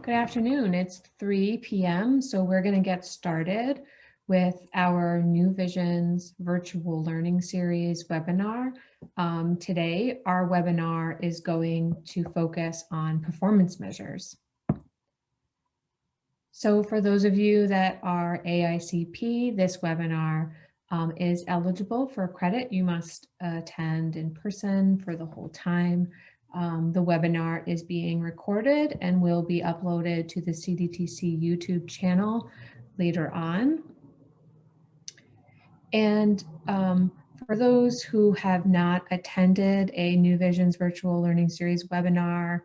Good afternoon. It's 3 p.m. So we're going to get started with our New Visions virtual learning series webinar. Today, our webinar is going to focus on performance measures. So for those of you that are AICP, this webinar is eligible for credit. You must attend in person for the whole time. The webinar is being recorded and will be uploaded to the CDTC YouTube channel later on. And for those who have not attended a New Visions virtual learning series webinar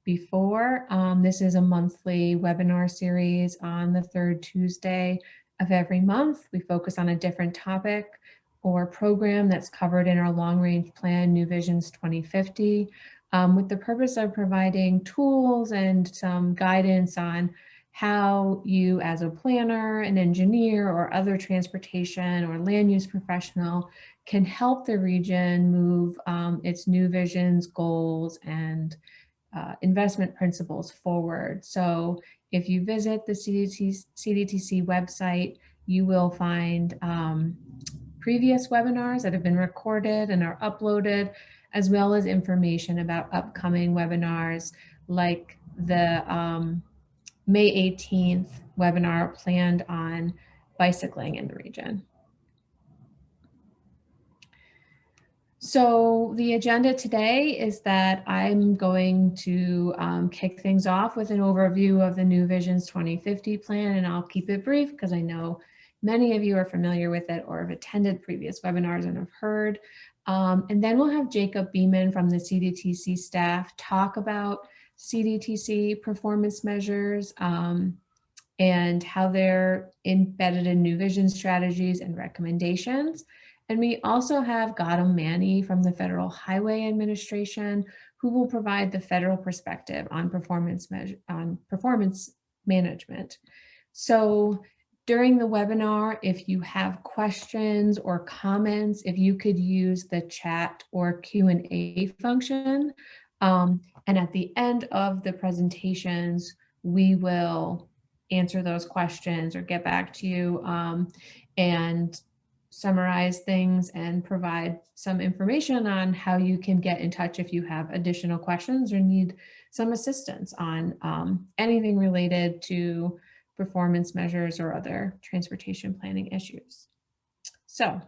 before, this is a monthly webinar series on the third Tuesday of every month. We focus on a different topic or program that's covered in our long-range plan, New Visions 2050, with the purpose of providing tools and some guidance on how you as a planner, an engineer, or other transportation or land use professional can help the region move its New Visions goals and investment principles forward. So if you visit the CDTC website, you will find previous webinars that have been recorded and are uploaded, as well as information about upcoming webinars like the May 18th webinar planned on bicycling in the region. So the agenda today is that I'm going to kick things off with an overview of the New Visions 2050 plan, and I'll keep it brief because I know many of you are familiar with it or have attended previous webinars and have heard. And then we'll have Jacob Beeman from the CDTC staff talk about CDTC performance measures and how they're embedded in New Vision strategies and recommendations. And we also have Gautam from the Federal Highway Administration, who will provide the federal perspective on performance management. So during the webinar, if you have questions or comments, if you could use the chat or Q&A function. And at the end of the presentations, we will answer those questions or get back to you and summarize things and provide some information on how you can get in touch if you have additional questions or need some assistance on anything related to performance measures or other transportation planning issues. So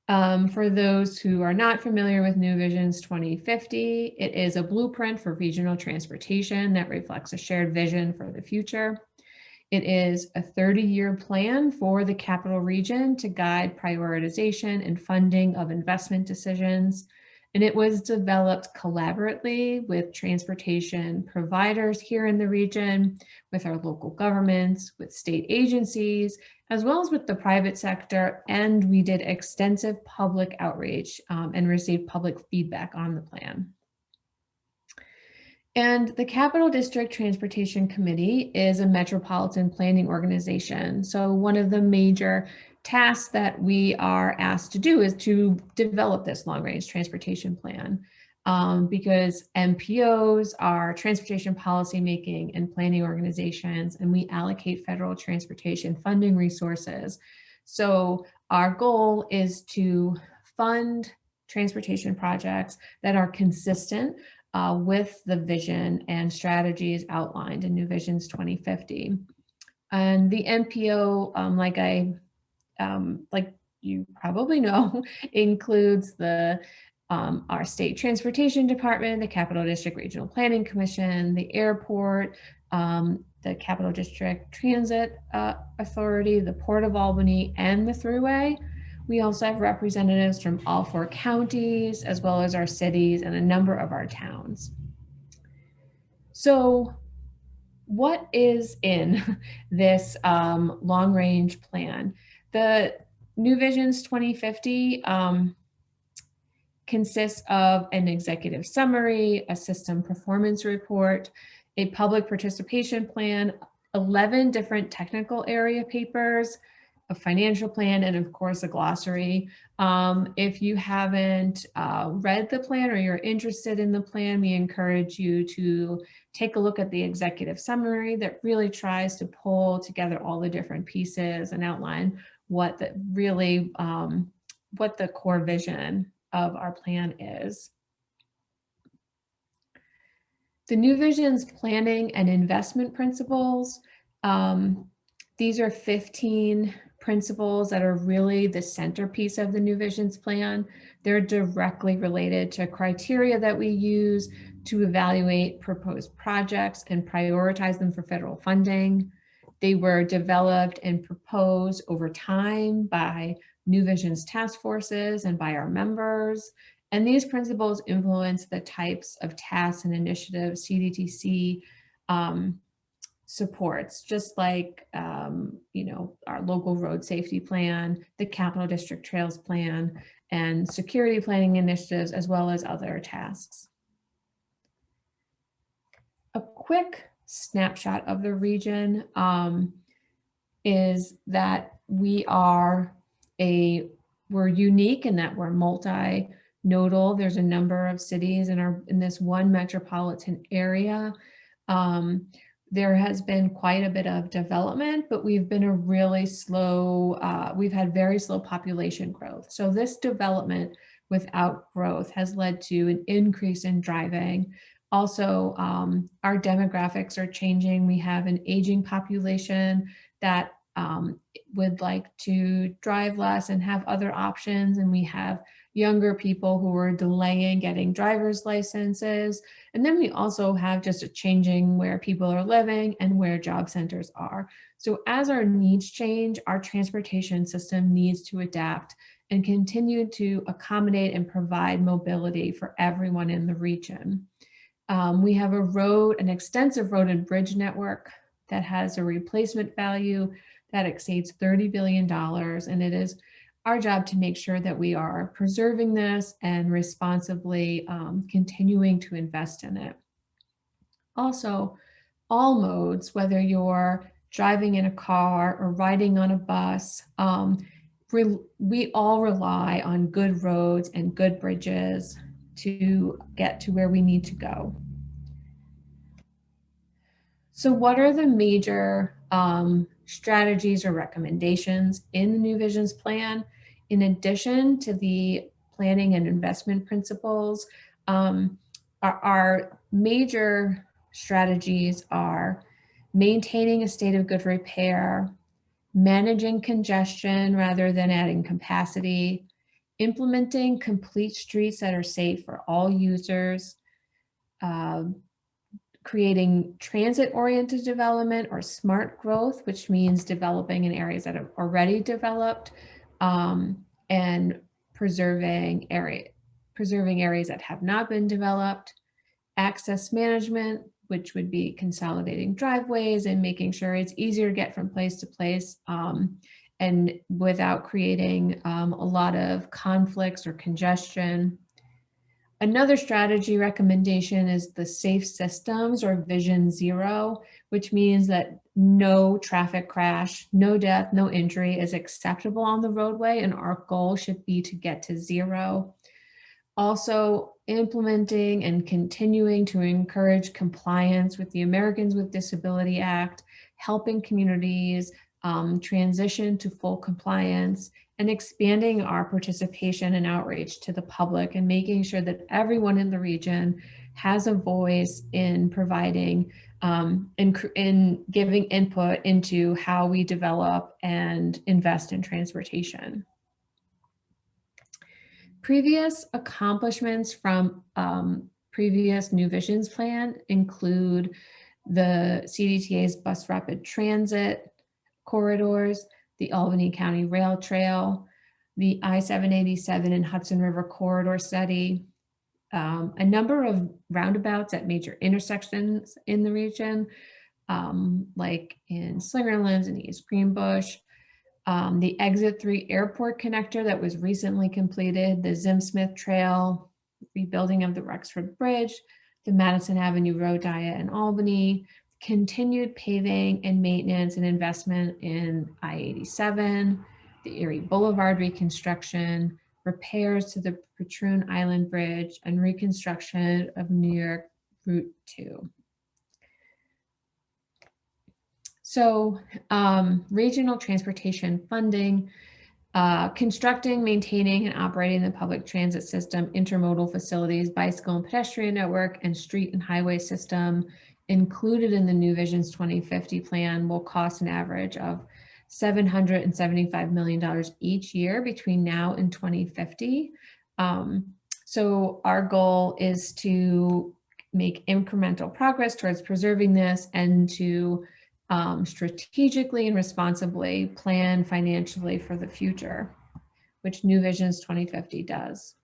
for those who are not familiar with New Visions 2050, it is a blueprint for regional transportation that reflects a shared vision for the future. It is a 30-year plan for the capital region to guide prioritization and funding of investment decisions. And it was developed collaboratively with transportation providers here in the region, with our local governments, with state agencies, as well as with the private sector. And we did extensive public outreach and received public feedback on the plan. And the Capital District Transportation Committee is a metropolitan planning organization. So one of the major tasks that we are asked to do is to develop this long-range transportation plan because MPOs are transportation policy making and planning organizations, and we allocate federal transportation funding resources. So our goal is to fund transportation projects that are consistent with the vision and strategies outlined in New Visions 2050. And the MPO, like you probably know, includes the our state transportation department, the Capital District Regional Planning Commission, the airport, the Capital District Transit Authority, the Port of Albany, and the Thruway. We also have representatives from all 4 counties, as well as our cities and a number of our towns. So what is in this long-range plan? The New Visions 2050 consists of an executive summary, a system performance report, a public participation plan, 11 different technical area papers, a financial plan, and of course a glossary. If you haven't read the plan or you're interested in the plan, we encourage you to take a look at the executive summary that really tries to pull together all the different pieces and outline what the really what the core vision of our plan is. The New Vision's planning and investment principles. These are 15 principles that are really the centerpiece of the New Vision's plan. They're directly related to criteria that we use to evaluate proposed projects and prioritize them for federal funding. They were developed and proposed over time by New Vision's task forces and by our members. And these principles influence the types of tasks and initiatives CDTC supports, just like, you know, our local road safety plan, the Capital District Trails Plan, and security planning initiatives, as well as other tasks. A quick snapshot of the region is that we're unique in that we're multi-nodal. There's a number of cities in this one metropolitan area. There has been quite a bit of development, but we've been a really slow, we've had very slow population growth. So this development without growth has led to an increase in driving. Also, our demographics are changing. We have an aging population that would like to drive less and have other options. And we have younger people who are delaying getting driver's licenses. And then we also have just a changing where people are living and where job centers are. So as our needs change, our transportation system needs to adapt and continue to accommodate and provide mobility for everyone in the region. We have an extensive road and bridge network that has a replacement value that exceeds $30 billion. And it is our job to make sure that we are preserving this and responsibly continuing to invest in it. Also, all modes, whether you're driving in a car or riding on a bus, we all rely on good roads and good bridges to get to where we need to go. So what are the major strategies or recommendations in the New Vision's plan? In addition to the planning and investment principles, our major strategies are maintaining a state of good repair, managing congestion rather than adding capacity, implementing complete streets that are safe for all users, creating transit-oriented development or smart growth, which means developing in areas that are already developed, and preserving areas that have not been developed, access management, which would be consolidating driveways and making sure it's easier to get from place to place, and without creating a lot of conflicts or congestion. Another strategy recommendation is the safe systems or Vision Zero, which means that no traffic crash, no death, no injury is acceptable on the roadway, and our goal should be to get to zero. Also, implementing and continuing to encourage compliance with the Americans with Disability Act, helping communities transition to full compliance, and expanding our participation and outreach to the public and making sure that everyone in the region has a voice in providing in giving input into how we develop and invest in transportation. Previous accomplishments from previous New Vision's plan include the CDTA's bus rapid transit corridors, the Albany County Rail Trail, the I-787 and Hudson River Corridor study, a number of roundabouts at major intersections in the region, like in Slingerlands and East Greenbush, the Exit 3 Airport connector that was recently completed, the Zim Smith Trail, rebuilding of the Rexford Bridge, the Madison Avenue Road Diet in Albany, continued paving and maintenance and investment in I-87, the Erie Boulevard reconstruction, repairs to the Patroon Island Bridge, and reconstruction of New York Route 2. So regional transportation funding, constructing, maintaining, and operating the public transit system, intermodal facilities, bicycle and pedestrian network, and street and highway system included in the New Visions 2050 plan will cost an average of $775 million each year between now and 2050. So our goal is to make incremental progress towards preserving this and to strategically and responsibly plan financially for the future, which New Visions 2050 does.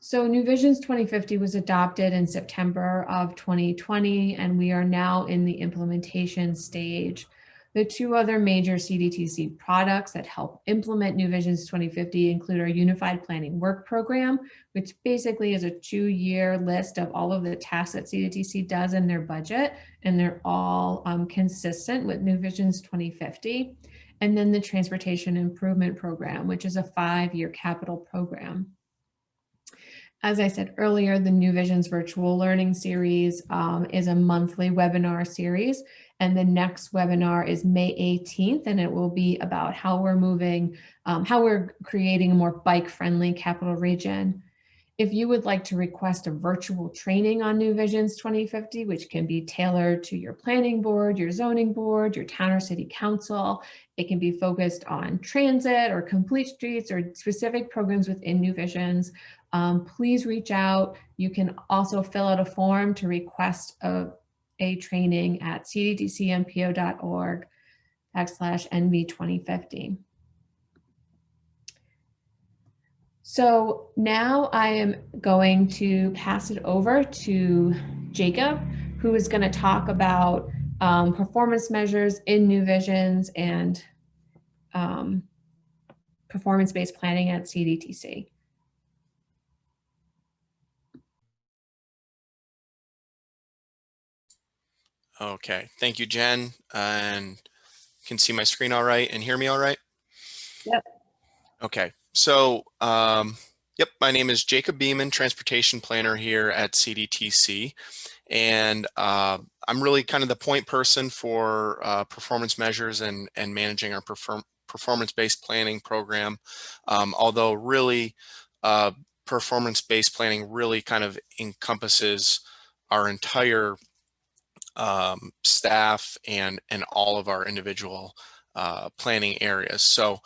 So New Visions 2050 was adopted in September of 2020, and we are now in the implementation stage. The two other major CDTC products that help implement New Visions 2050 include our Unified Planning Work Program, which basically is a 2-year list of all of the tasks that CDTC does in their budget, and they're all consistent with New Visions 2050. And then the Transportation Improvement Program, which is a 5-year capital program. As I said earlier, the New Visions Virtual Learning Series is a monthly webinar series, and the next webinar is May 18th, and it will be about how we're creating a more bike-friendly capital region. If you would like to request a virtual training on New Visions 2050, which can be tailored to your planning board, your zoning board, your town or city council, it can be focused on transit or complete streets or specific programs within New Visions. Please reach out. You can also fill out a form to request a training at cdtcmpo.org/NV2050. So now I am going to pass it over to Jacob, who is going to talk about performance measures in New Visions and performance-based planning at CDTC. Okay, thank you, Jen. And you can see my screen all right and hear me all right? Yep. Okay, so yep, my name is Jacob Beeman, Transportation Planner here at CDTC. And I'm really kind of the point person for performance measures and managing our performance-based planning program. Although really performance-based planning really kind of encompasses our entire staff and all of our individual planning areas. So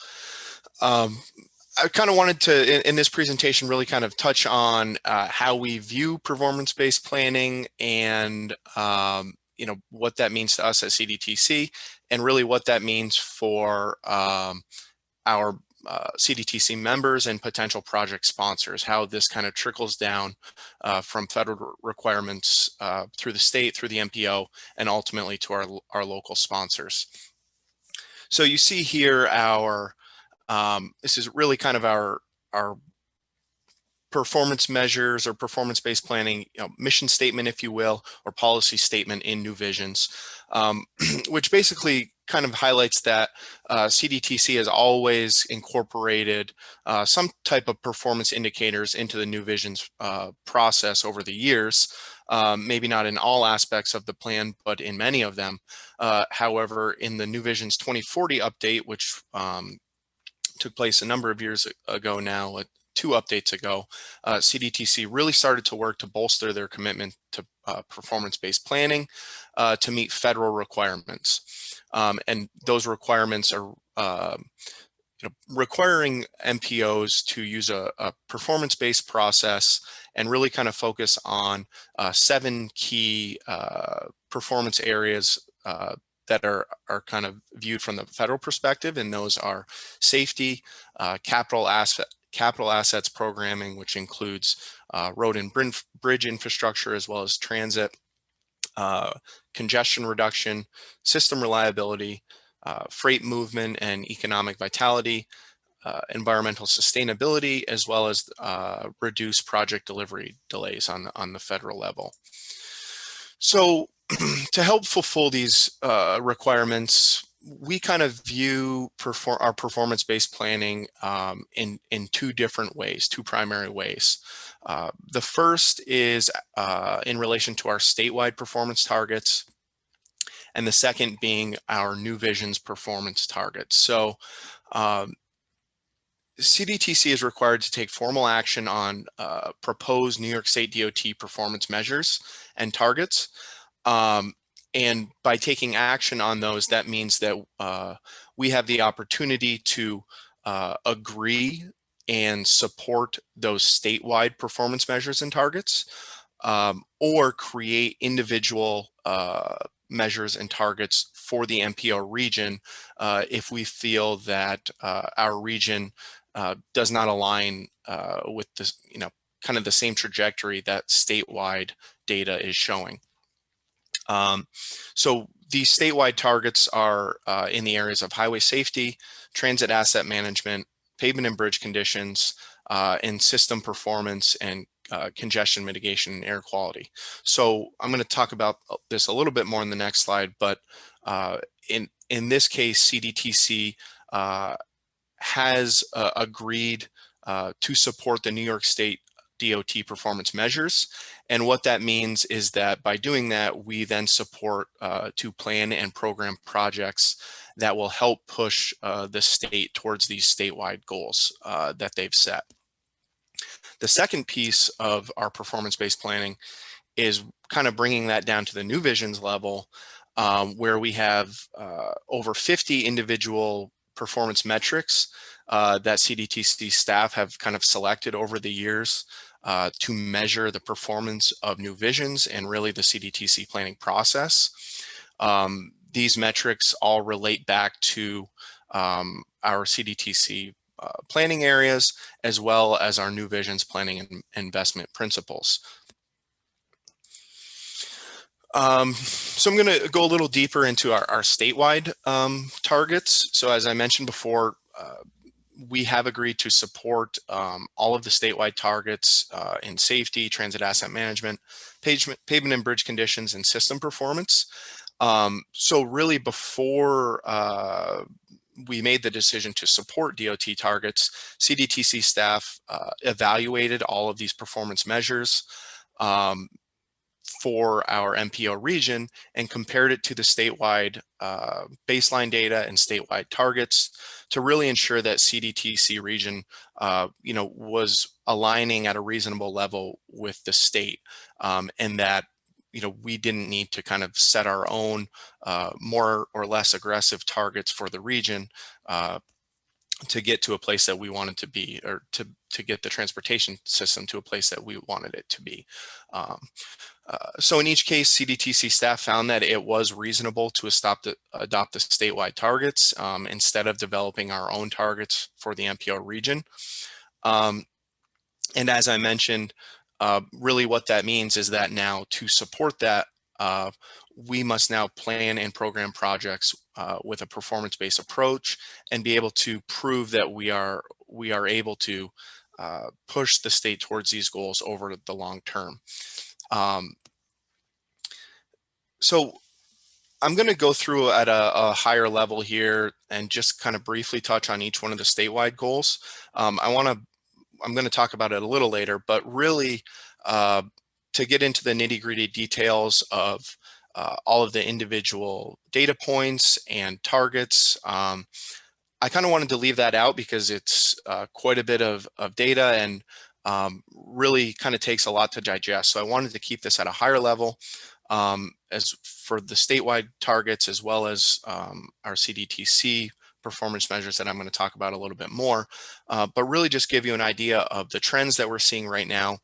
I kind of wanted to, in this presentation, really kind of touch on how we view performance-based planning and you know, what that means to us at CDTC, and really what that means for our CDTC members and potential project sponsors, how this kind of trickles down from federal requirements through the state, through the MPO, and ultimately to our local sponsors. So you see here our, this is really kind of our performance measures or performance-based planning, you know, mission statement, if you will, or policy statement in New Visions, which basically kind of highlights that CDTC has always incorporated some type of performance indicators into the New Visions process over the years. Maybe not in all aspects of the plan, but in many of them. However, in the New Visions 2040 update, which took place a number of years ago now, 2 updates ago, CDTC really started to work to bolster their commitment to performance-based planning to meet federal requirements. And those requirements are you know, requiring MPOs to use a performance-based process and really kind of focus on 7 key performance areas that are kind of viewed from the federal perspective, and those are safety, capital assets programming, which includes road and bridge infrastructure as well as transit, congestion reduction, system reliability, freight movement and economic vitality, environmental sustainability, as well as reduce project delivery delays on the federal level. So to help fulfill these requirements, we kind of view our performance-based planning in two different ways, two primary ways. The first is in relation to our statewide performance targets, and the second being our New Visions performance targets. So CDTC is required to take formal action on proposed New York State DOT performance measures and targets. And by taking action on those, that means that we have the opportunity to agree and support those statewide performance measures and targets, or create individual measures and targets for the MPO region if we feel that our region does not align with this, kind of the same trajectory that statewide data is showing. So these statewide targets are in the areas of highway safety, transit asset management, pavement and bridge conditions, and system performance and congestion mitigation and air quality. So I'm going to talk about this a little bit more in the next slide, but in this case, CDTC has agreed to support the New York State DOT performance measures. And what that means is that by doing that, we then support to plan and program projects that will help push the state towards these statewide goals that they've set. The second piece of our performance-based planning is kind of bringing that down to the New Visions level, where we have over 50 individual performance metrics that CDTC staff have kind of selected over the years to measure the performance of New Visions and really the CDTC planning process. These metrics all relate back to our CDTC planning areas, as well as our New Visions planning and investment principles. So I'm going to go a little deeper into our statewide targets. So as I mentioned before, we have agreed to support all of the statewide targets in safety, transit asset management, pavement and bridge conditions, and system performance. So really before we made the decision to support DOT targets, CDTC staff evaluated all of these performance measures for our MPO region and compared it to the statewide baseline data and statewide targets to really ensure that CDTC region, was aligning at a reasonable level with the state, and that we didn't need to kind of set our own more or less aggressive targets for the region to get to a place that we wanted to be, or to get the transportation system to a place that we wanted it to be. So in each case, CDTC staff found that it was reasonable to adopt the statewide targets instead of developing our own targets for the MPO region. And as I mentioned, really what that means is that now to support that, we must now plan and program projects with a performance-based approach and be able to prove that we are able to push the state towards these goals over the long term. So I'm going to go through at a higher level here and just kind of briefly touch on each one of the statewide goals. I'm going to talk about it a little later, but really to get into the nitty-gritty details of all of the individual data points and targets, I kind of wanted to leave that out because it's quite a bit of data and really kind of takes a lot to digest. So I wanted to keep this at a higher level as for the statewide targets, as well as our CDTC performance measures that I'm going to talk about a little bit more, but really just give you an idea of the trends that we're seeing right now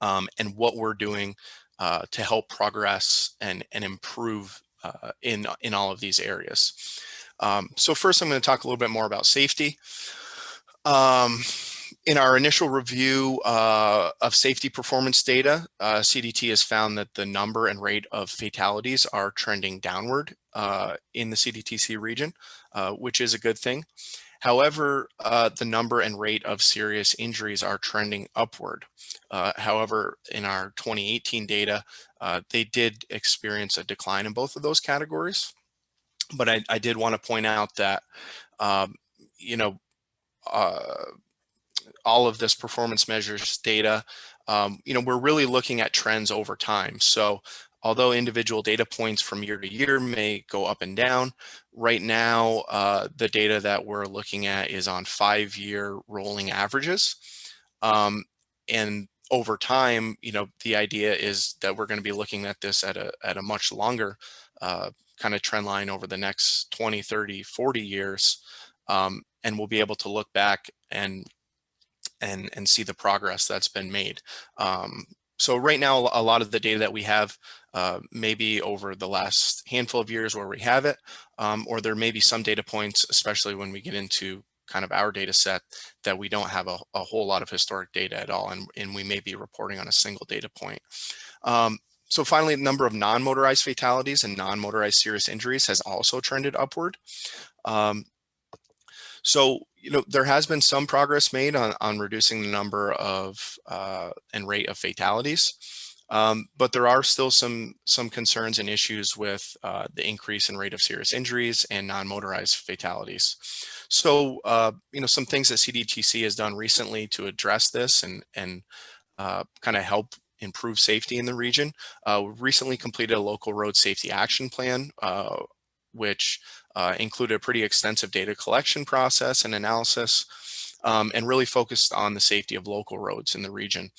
and what we're doing to help progress and improve in all of these areas. So first, I'm going to talk a little bit more about safety. In our initial review of safety performance data, CDT has found that the number and rate of fatalities are trending downward in the CDTC region, which is a good thing. However, the number and rate of serious injuries are trending upward. However, in our 2018 data, they did experience a decline in both of those categories. But I did want to point out that, you know, all of this performance measures data, you know, we're really looking at trends over time. So although individual data points from year to year may go up and down, right now, the data that we're looking at is on 5-year rolling averages. And over time, you know, the idea is that we're going to be looking at this at a much longer kind of trend line over the next 20, 30, 40 years. And we'll be able to look back and see the progress that's been made. So right now, a lot of the data that we have maybe over the last handful of years where we have it, or there may be some data points, especially when we get into kind of our data set, that we don't have a whole lot of historic data at all, and we may be reporting on a single data point. So finally, the number of non-motorized fatalities and non-motorized serious injuries has also trended upward. So, you know, there has been some progress made on reducing the number of and rate of fatalities, but there are still some concerns and issues with the increase in rate of serious injuries and non-motorized fatalities. So, you know, some things that CDTC has done recently to address this and kind of help improve safety in the region. We recently completed a local road safety action plan, which included a pretty extensive data collection process and analysis, and really focused on the safety of local roads in the region.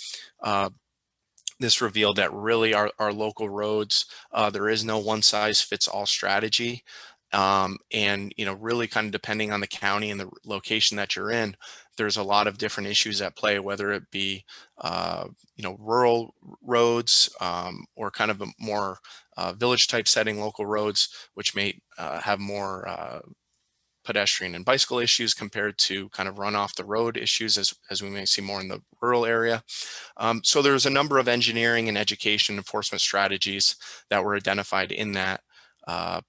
This revealed that really our local roads, there is no one-size-fits-all strategy. And, you know, really kind of depending on the county and the location that you're in, there's a lot of different issues at play, whether it be, you know, rural roads or kind of a more village type setting local roads, which may have more pedestrian and bicycle issues compared to kind of run off the road issues as we may see more in the rural area. So there's a number of engineering and education enforcement strategies that were identified in that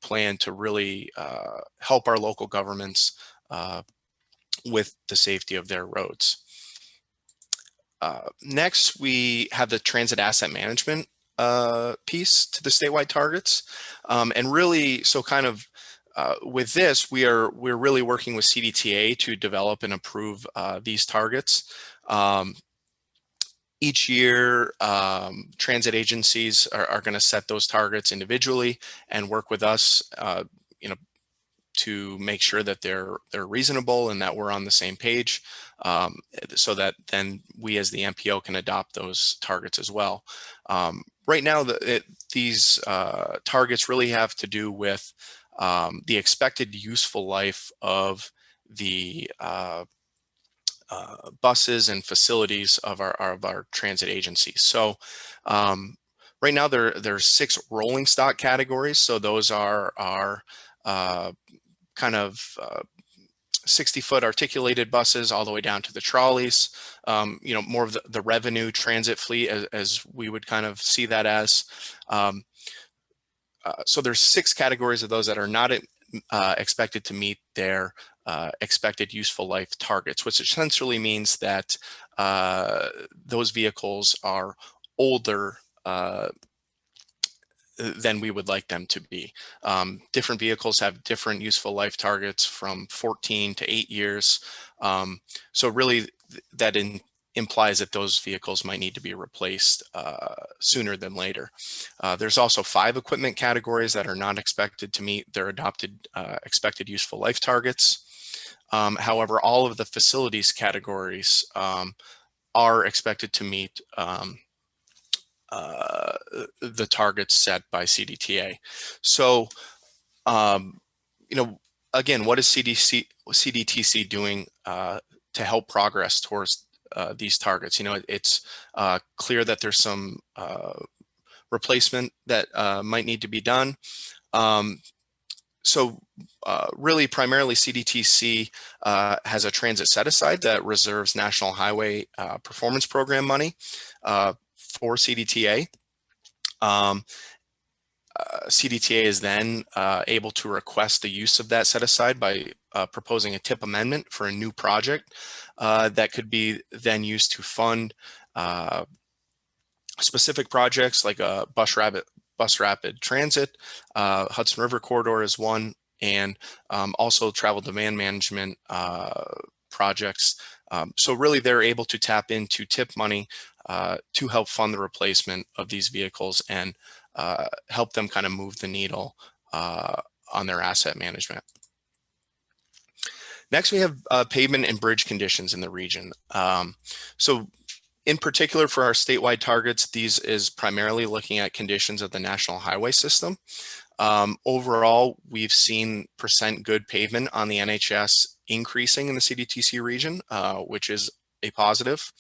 plan to really help our local governments with the safety of their roads. Next, we have the transit asset management piece to the statewide targets. And really, so kind of with this, we're really working with CDTA to develop and approve these targets. Each year, transit agencies are going to set those targets individually and work with us, you know, to make sure that they're reasonable and that we're on the same page, so that then we as the MPO can adopt those targets as well. Right now, these targets really have to do with the expected useful life of the buses and facilities of our transit agencies. So right now there's 6 rolling stock categories. So those are kind of 60-foot articulated buses all the way down to the trolleys, you know, more of the revenue transit fleet as we would kind of see that as. So there's 6 categories of those that are not expected to meet their expected useful life targets, which essentially means that those vehicles are older than we would like them to be. Different vehicles have different useful life targets from 14 to 8 years. So really that implies that those vehicles might need to be replaced sooner than later. There's also 5 equipment categories that are not expected to meet their adopted expected useful life targets. However, all of the facilities categories are expected to meet the targets set by CDTA. So, you know, again, what is CDTC doing to help progress towards these targets? You know, it's clear that there's some replacement that might need to be done. So really, primarily CDTC has a transit set-aside that reserves National Highway Performance Program money for CDTA. CDTA is then able to request the use of that set-aside by proposing a TIP amendment for a new project that could be then used to fund specific projects like a bus rapid transit, Hudson River Corridor is one, and also travel demand management projects. So really they're able to tap into TIP money to help fund the replacement of these vehicles and help them kind of move the needle on their asset management. Next, we have pavement and bridge conditions in the region. So in particular for our statewide targets, these is primarily looking at conditions of the national highway system. Overall, we've seen percent good pavement on the NHS increasing in the CDTC region, which is a positive.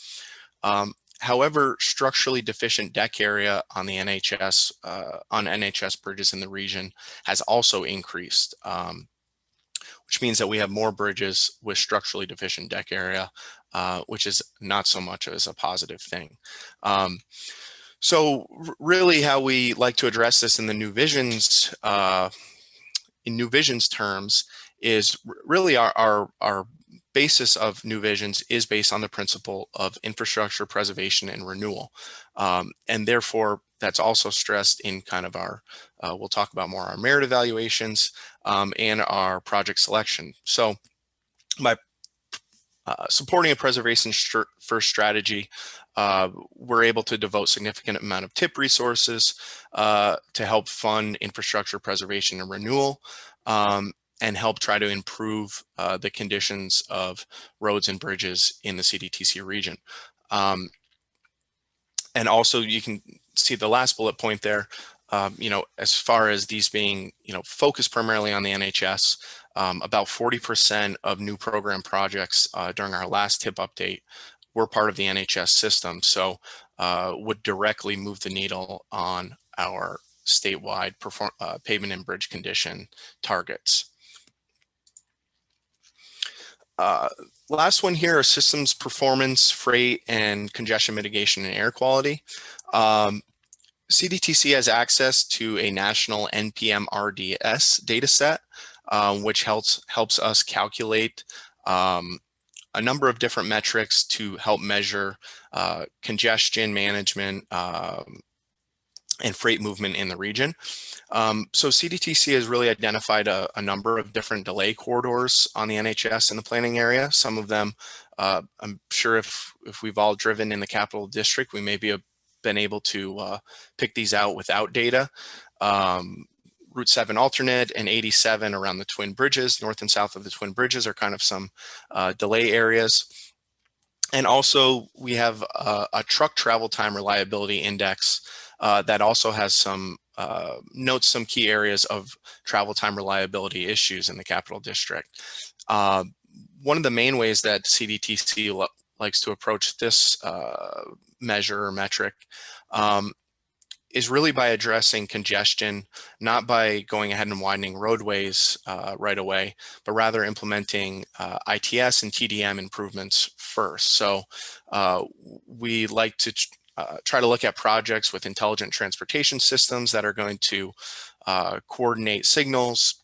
However, structurally deficient deck area on the NHS, on NHS bridges in the region has also increased, which means that we have more bridges with structurally deficient deck area, which is not so much as a positive thing. So really how we like to address this in the New Visions, terms is really our basis of New Visions is based on the principle of infrastructure preservation and renewal. And therefore, that's also stressed in kind of our, we'll talk about more our merit evaluations and our project selection. So by supporting a preservation first strategy, we're able to devote significant amount of TIP resources to help fund infrastructure preservation and renewal, and help try to improve the conditions of roads and bridges in the CDTC region. And also you can see the last bullet point there, you know, as far as these being, you know, focused primarily on the NHS, about 40% of new program projects during our last TIP update were part of the NHS system. So would directly move the needle on our statewide pavement and bridge condition targets. Last one here are systems performance, freight, and congestion mitigation and air quality. CDTC has access to a national NPM RDS data set, which helps us calculate a number of different metrics to help measure congestion management and freight movement in the region. So CDTC has really identified a number of different delay corridors on the NHS in the planning area. Some of them, I'm sure if we've all driven in the Capital District, we maybe have been able to pick these out without data. Route 7 alternate and 87 around the Twin Bridges, north and south of the Twin Bridges are kind of some delay areas. And also we have a truck travel time reliability index that also has some notes some key areas of travel time reliability issues in the Capital District. One of the main ways that CDTC likes to approach this measure or metric is really by addressing congestion, not by going ahead and widening roadways right away, but rather implementing ITS and TDM improvements first. So we like to try to look at projects with intelligent transportation systems that are going to coordinate signals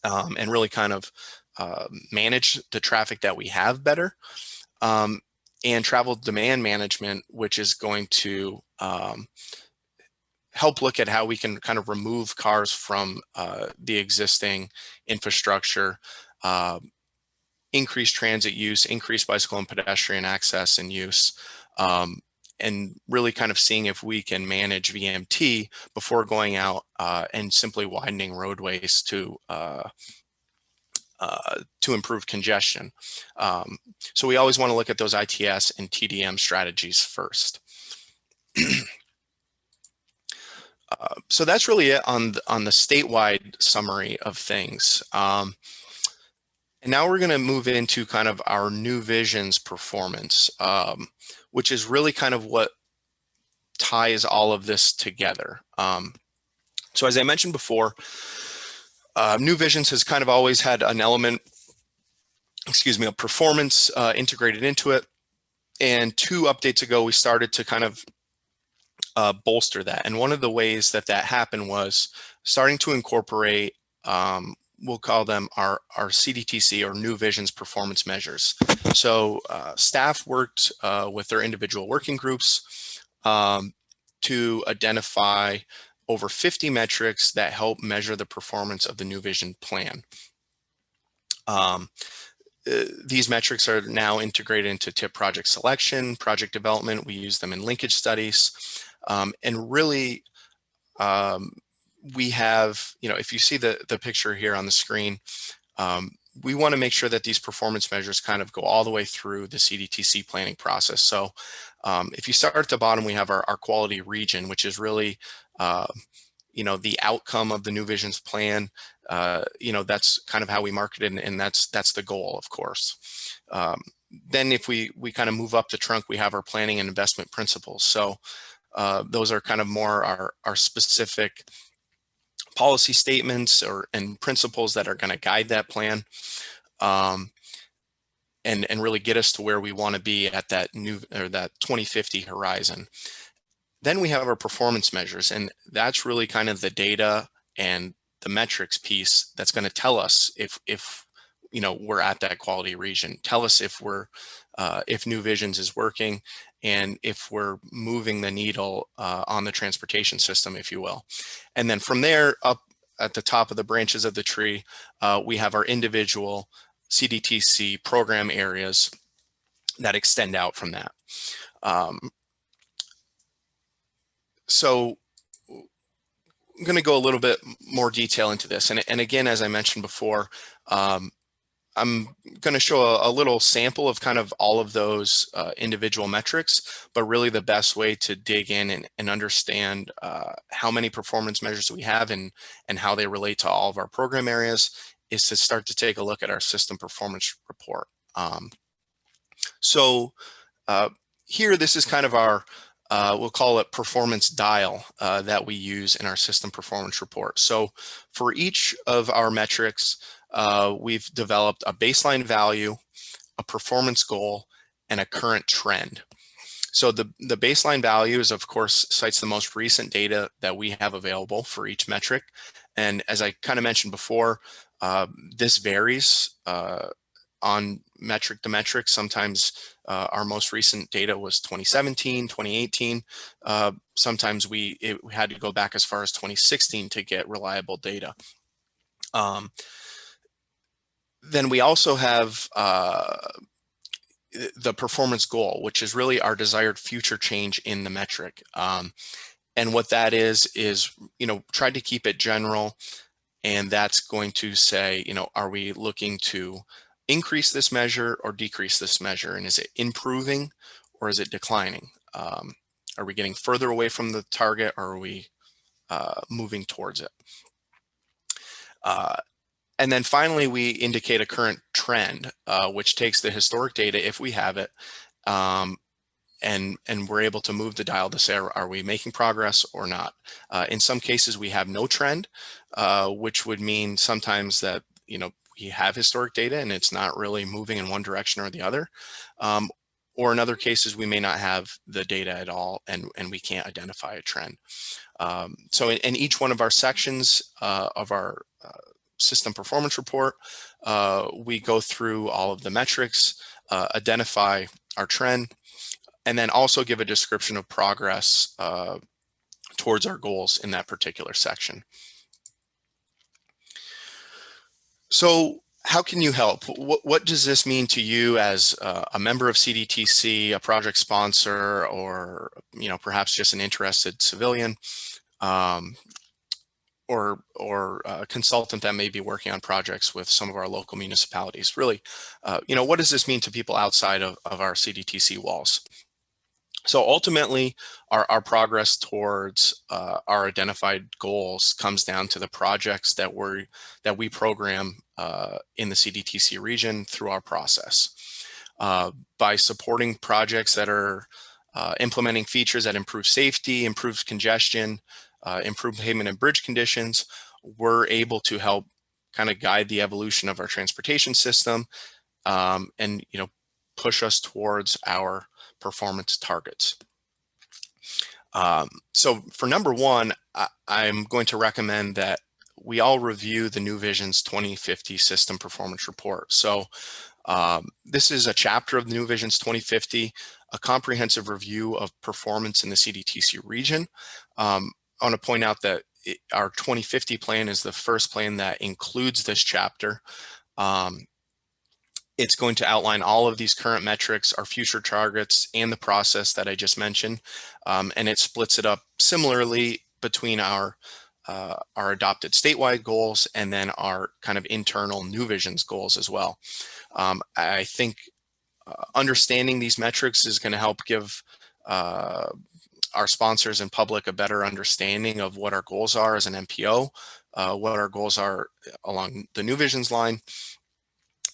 and really kind of manage the traffic that we have better. And travel demand management, which is going to help look at how we can kind of remove cars from the existing infrastructure, increase transit use, increase bicycle and pedestrian access and use, and really kind of seeing if we can manage VMT before going out and simply widening roadways to improve congestion. So we always want to look at those ITS and TDM strategies first. So that's really it on the statewide summary of things. And now we're going to move into kind of our New Visions performance, which is really kind of what ties all of this together. So as I mentioned before, New Visions has kind of always had an element, of performance integrated into it. And 2 updates ago, we started to kind of bolster that. And one of the ways that happened was starting to incorporate we'll call them our CDTC or New Visions performance measures. So staff worked with their individual working groups to identify over 50 metrics that help measure the performance of the New Vision plan. These metrics are now integrated into TIP project selection, project development. We use them in linkage studies. And really, we have, if you see the picture here on the screen, we want to make sure that these performance measures kind of go all the way through the CDTC planning process. So if you start at the bottom, we have our quality region, which is really, the outcome of the New Visions plan. That's kind of how we market it, and that's the goal, of course. Then if we kind of move up the trunk, we have our planning and investment principles. So those are kind of more our specific policy statements and principles that are going to guide that plan, and really get us to where we want to be at that 2050 horizon. Then we have our performance measures, and that's really kind of the data and the metrics piece that's going to tell us if we're at that quality region, tell us if New Visions is working, and if we're moving the needle on the transportation system, if you will. And then from there, up at the top of the branches of the tree, we have our individual CDTC program areas that extend out from that. So I'm going to go a little bit more detail into this. And again, as I mentioned before, I'm going to show a little sample of kind of all of those individual metrics, but really the best way to dig in and understand how many performance measures we have and how they relate to all of our program areas is to start to take a look at our system performance report. Here, this is kind of our we'll call it performance dial that we use in our system performance report. So for each of our metrics, we've developed a baseline value, a performance goal, and a current trend. So the baseline value is, of course, cites the most recent data that we have available for each metric. And as I kind of mentioned before, this varies on metric to metric. Sometimes our most recent data was 2017, 2018. Sometimes it had to go back as far as 2016 to get reliable data. Then we also have the performance goal, which is really our desired future change in the metric. And what that is, try to keep it general. And that's going to say, are we looking to increase this measure or decrease this measure? And is it improving or is it declining? Are we getting further away from the target, or are we moving towards it? And then finally, we indicate a current trend, which takes the historic data, if we have it, and we're able to move the dial to say, are we making progress or not? In some cases, we have no trend, which would mean sometimes that, we have historic data and it's not really moving in one direction or the other. Or in other cases, we may not have the data at all and we can't identify a trend. So in each one of our sections of our system performance report, we go through all of the metrics, identify our trend, and then also give a description of progress towards our goals in that particular section. So how can you help? What does this mean to you as a member of CDTC, a project sponsor, or perhaps just an interested civilian, or a consultant that may be working on projects with some of our local municipalities? Really, what does this mean to people outside of our CDTC walls? So ultimately, our progress towards our identified goals comes down to the projects that we program in the CDTC region through our process. By supporting projects that are implementing features that improve safety, improve congestion, improve pavement and bridge conditions, we're able to help kind of guide the evolution of our transportation system and push us towards our performance targets. So for number one, I'm going to recommend that we all review the New Vision's 2050 System Performance Report. So this is a chapter of the New Vision's 2050, a comprehensive review of performance in the CDTC region. I want to point out that our 2050 plan is the first plan that includes this chapter. It's going to outline all of these current metrics, our future targets, and the process that I just mentioned. And it splits it up similarly between our adopted statewide goals and then our kind of internal New Vision's goals as well. I think understanding these metrics is going to help give our sponsors and public a better understanding of what our goals are as an MPO, what our goals are along the New Vision's line,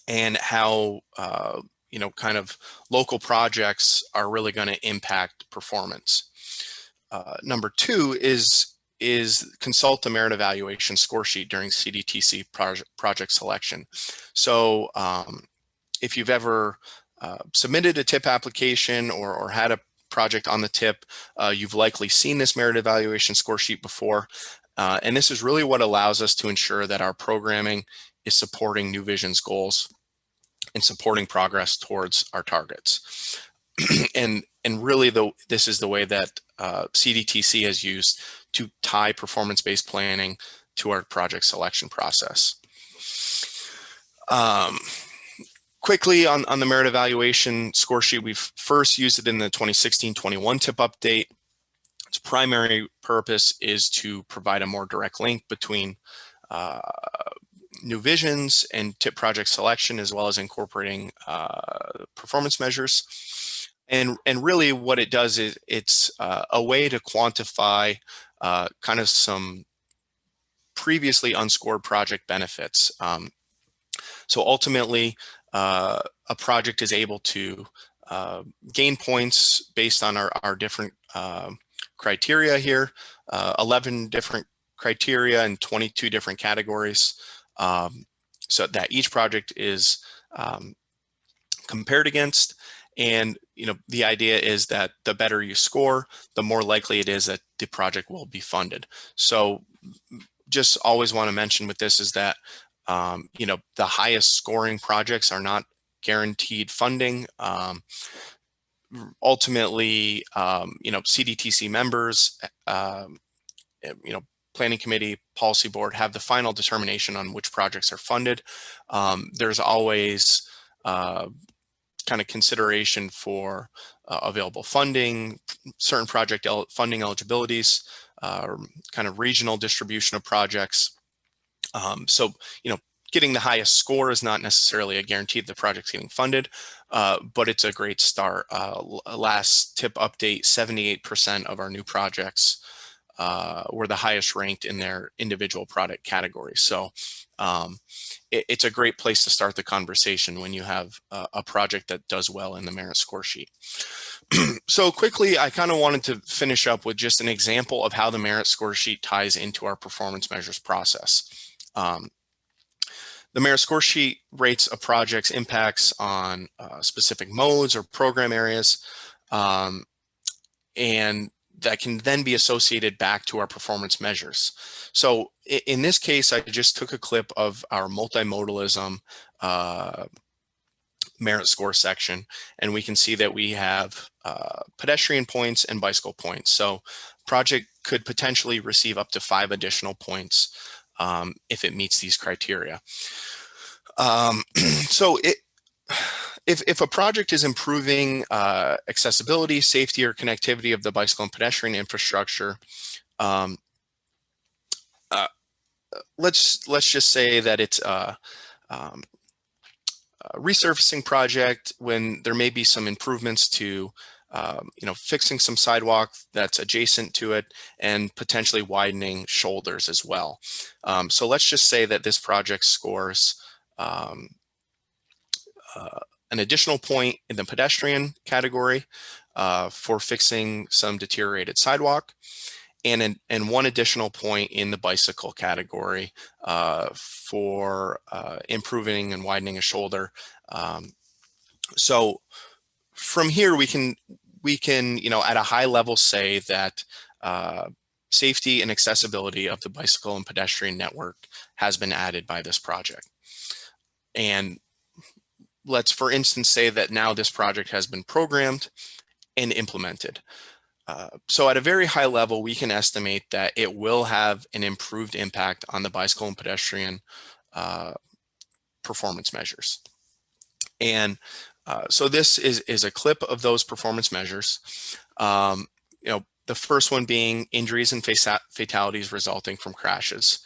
and how kind of local projects are really going to impact performance. Number two is consult the merit evaluation score sheet during CDTC project selection. So if you've ever submitted a TIP application or had a project on the TIP, you've likely seen this merit evaluation score sheet before. And this is really what allows us to ensure that our programming is supporting New Vision's goals and supporting progress towards our targets. and really, this is the way that CDTC has used to tie performance-based planning to our project selection process. Quickly on the merit evaluation score sheet, we've first used it in the 2016-21 TIP update. Its primary purpose is to provide a more direct link between New Visions and TIP project selection, as well as incorporating performance measures. And really what it does is it's a way to quantify kind of some previously unscored project benefits. So ultimately, a project is able to gain points based on our different criteria here, 11 different criteria and 22 different categories, so that each project is compared against. And the idea is that the better you score, the more likely it is that the project will be funded. So just always want to mention with this is that the highest scoring projects are not guaranteed funding. Ultimately, CDTC members, planning committee, policy board have the final determination on which projects are funded. There's always kind of consideration for available funding, certain project funding eligibilities, kind of regional distribution of projects. So, getting the highest score is not necessarily a guarantee that the project's getting funded, but it's a great start. Last TIP update, 78% of our new projects were the highest ranked in their individual product categories. So it's a great place to start the conversation when you have a project that does well in the merit score sheet. So quickly, I kind of wanted to finish up with just an example of how the merit score sheet ties into our performance measures process. The merit score sheet rates a project's impacts on specific modes or program areas, and that can then be associated back to our performance measures. So in this case, I just took a clip of our multimodalism merit score section, and we can see that we have pedestrian points and bicycle points. So project could potentially receive up to 5 additional points if it meets these criteria. So if a project is improving accessibility, safety, or connectivity of the bicycle and pedestrian infrastructure, let's just say that it's a resurfacing project when there may be some improvements to fixing some sidewalk that's adjacent to it and potentially widening shoulders as well. So let's just say that this project scores an additional point in the pedestrian category for fixing some deteriorated sidewalk, and 1 additional point in the bicycle category for improving and widening a shoulder. So from here, we can at a high level say that safety and accessibility of the bicycle and pedestrian network has been added by this project. And let's, for instance, say that now this project has been programmed and implemented. So at a very high level, we can estimate that it will have an improved impact on the bicycle and pedestrian performance measures. And so this is a clip of those performance measures. The first one being injuries and fatalities resulting from crashes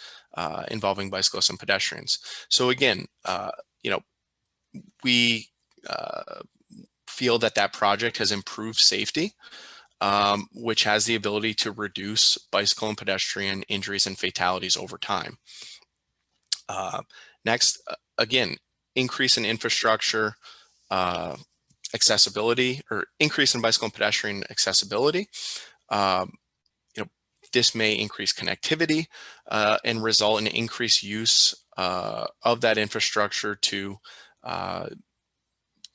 involving bicyclists and pedestrians. So again, we feel that project has improved safety, which has the ability to reduce bicycle and pedestrian injuries and fatalities over time. Next, again, increase in infrastructure accessibility, or increase in bicycle and pedestrian accessibility. This may increase connectivity and result in increased use of that infrastructure to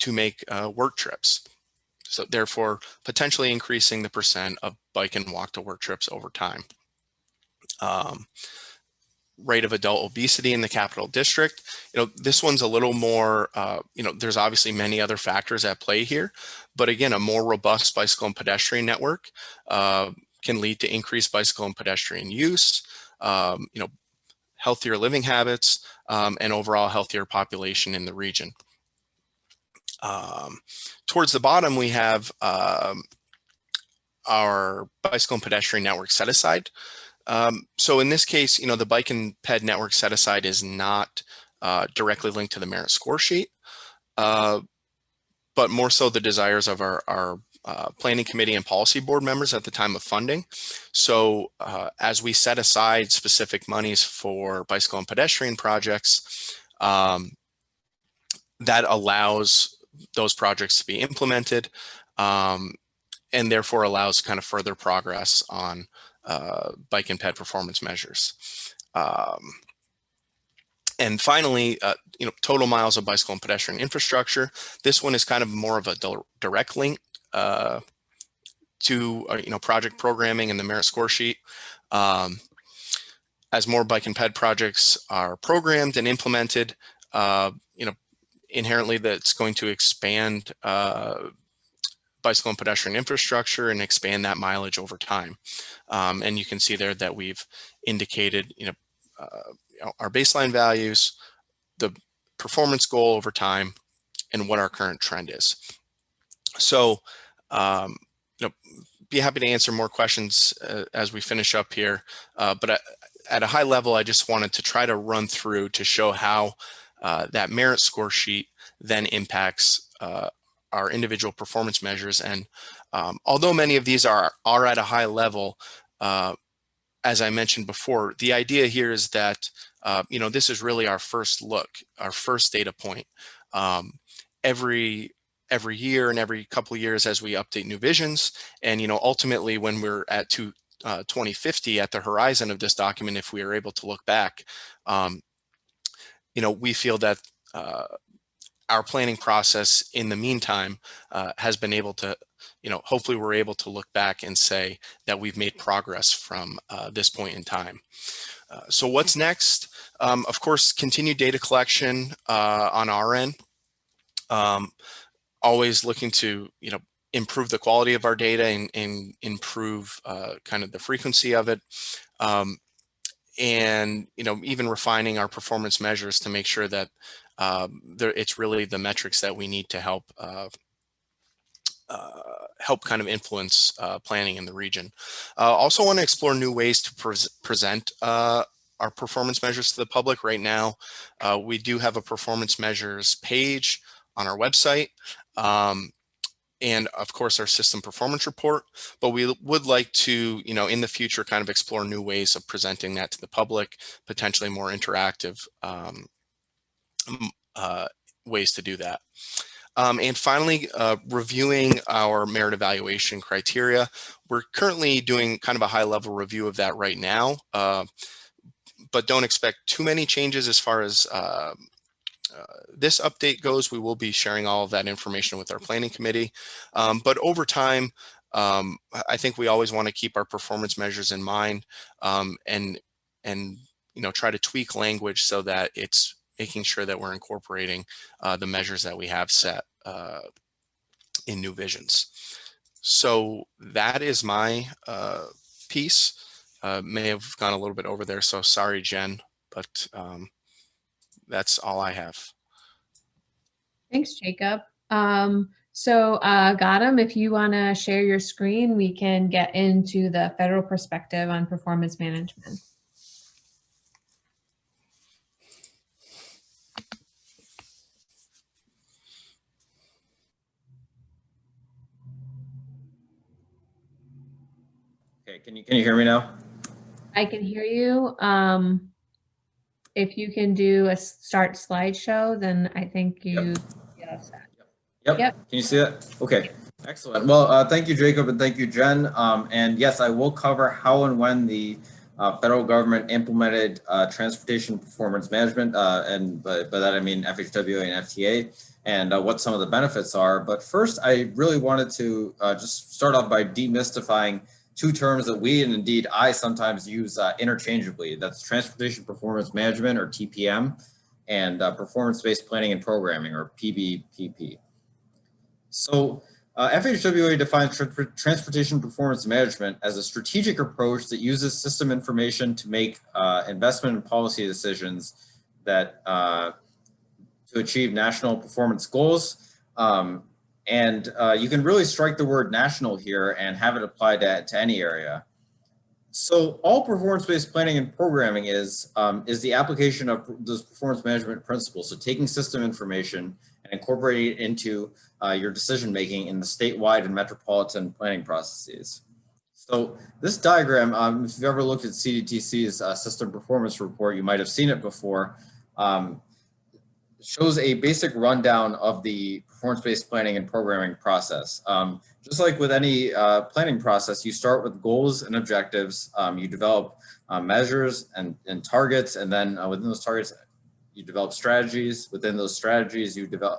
make work trips. So therefore, potentially increasing the percent of bike and walk to work trips over time. Rate of adult obesity in the Capital District. This one's a little more, there's obviously many other factors at play here, but again, a more robust bicycle and pedestrian network can lead to increased bicycle and pedestrian use, healthier living habits, and overall healthier population in the region. Towards the bottom, we have our bicycle and pedestrian network set aside. So in this case, the bike and ped network set aside is not directly linked to the merit score sheet, but more so the desires of our planning committee and policy board members at the time of funding. So as we set aside specific monies for bicycle and pedestrian projects, that allows those projects to be implemented, and therefore allows kind of further progress on bike and ped performance measures. And finally, total miles of bicycle and pedestrian infrastructure. This one is kind of more of a direct link to project programming and the merit score sheet. As more bike and ped projects are programmed and implemented, inherently that's going to expand bicycle and pedestrian infrastructure and expand that mileage over time. And you can see there that we've indicated, our baseline values, the performance goal over time, and what our current trend is. So, be happy to answer more questions as we finish up here. But at a high level, I just wanted to try to run through to show how that merit score sheet then impacts our individual performance measures. And although many of these are at a high level, as I mentioned before, the idea here is that, this is really our first look, our first data point. Every year and every couple of years as we update new visions, and ultimately when we're at 2050 at the horizon of this document, if we are able to look back, we feel that our planning process in the meantime has been able to, hopefully we're able to look back and say that we've made progress from this point in time. So what's next? Of course, continued data collection on our end. Always looking to, improve the quality of our data and improve kind of the frequency of it. And, even refining our performance measures to make sure that it's really the metrics that we need to help kind of influence planning in the region. Also want to explore new ways to present our performance measures to the public. Right now, we do have a performance measures page on our website, and of course our system performance report, but we would like to, in the future, kind of explore new ways of presenting that to the public, potentially more interactive ways to do that. And finally, reviewing our merit evaluation criteria. We're currently doing kind of a high-level review of that right now, but don't expect too many changes as far as this update goes. We will be sharing all of that information with our planning committee, but over time, I think we always want to keep our performance measures in mind, and try to tweak language so that it's making sure that we're incorporating the measures that we have set in new visions. So that is my piece. May have gone a little bit over there, so sorry, Jen, but that's all I have. Thanks, Jacob. Gautam, if you want to share your screen, we can get into the federal perspective on performance management. Okay, can you hear me now? I can hear you. If you can do a start slideshow, then I think you get us that. Yep. Can you see that? Okay, excellent. Well, thank you, Jacob, and thank you, Jen. And yes, I will cover how and when the federal government implemented transportation performance management, and by that I mean FHWA and FTA, and what some of the benefits are. But first, I really wanted to just start off by demystifying two terms that we, and indeed I, sometimes use interchangeably. That's transportation performance management, or TPM, and performance-based planning and programming, or PBPP. So FHWA defines transportation performance management as a strategic approach that uses system information to make investment and policy decisions that to achieve national performance goals. You can really strike the word national here and have it applied to any area. So all performance-based planning and programming is the application of those performance management principles. So taking system information and incorporating it into your decision-making in the statewide and metropolitan planning processes. So this diagram, if you've ever looked at CDTC's system performance report, you might have seen it before, shows a basic rundown of the performance-based planning and programming process. Just like with any planning process, you start with goals and objectives, you develop measures and targets, and then within those targets, you develop strategies. Within those strategies,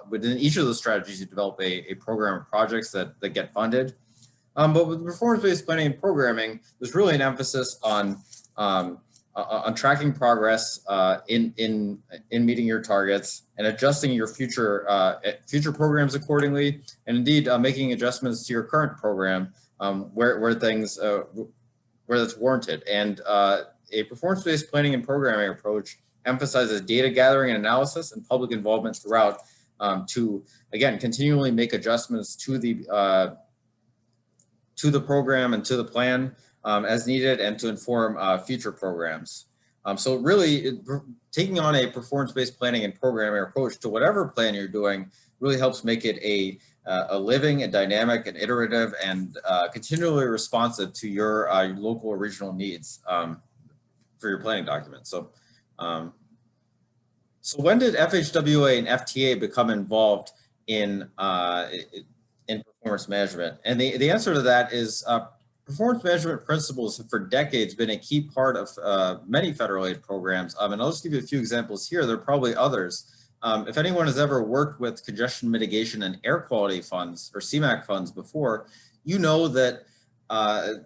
within each of those strategies, you develop a program of projects that get funded. But with performance-based planning and programming, there's really an emphasis on tracking progress in meeting your targets and adjusting your future programs accordingly, and indeed making adjustments to your current program where that's warranted. And a performance-based planning and programming approach emphasizes data gathering and analysis and public involvement throughout to, again, continually make adjustments to the program and to the plan as needed, and to inform future programs. So really, taking on a performance-based planning and programming approach to whatever plan you're doing really helps make it a living and dynamic and iterative and continually responsive to your local or regional needs for your planning document. So, so when did FHWA and FTA become involved in performance management? And the answer to that is performance management principles have for decades been a key part of many federal aid programs. And I'll just give you a few examples here. There are probably others. If anyone has ever worked with congestion mitigation and air quality funds, or CMAQ funds, before, you know that that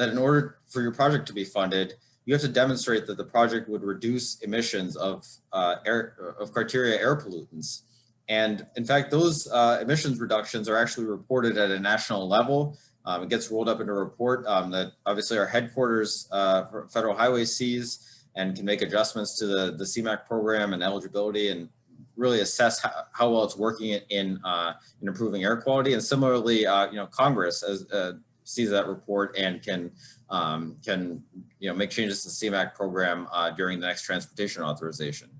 in order for your project to be funded, you have to demonstrate that the project would reduce emissions of criteria air pollutants. And in fact, those emissions reductions are actually reported at a national level. It gets rolled up into a report that obviously our headquarters for Federal Highway sees and can make adjustments to the CMAQ program and eligibility, and really assess how well it's working in improving air quality. And similarly, Congress sees that report and can make changes to the CMAQ program during the next transportation authorization.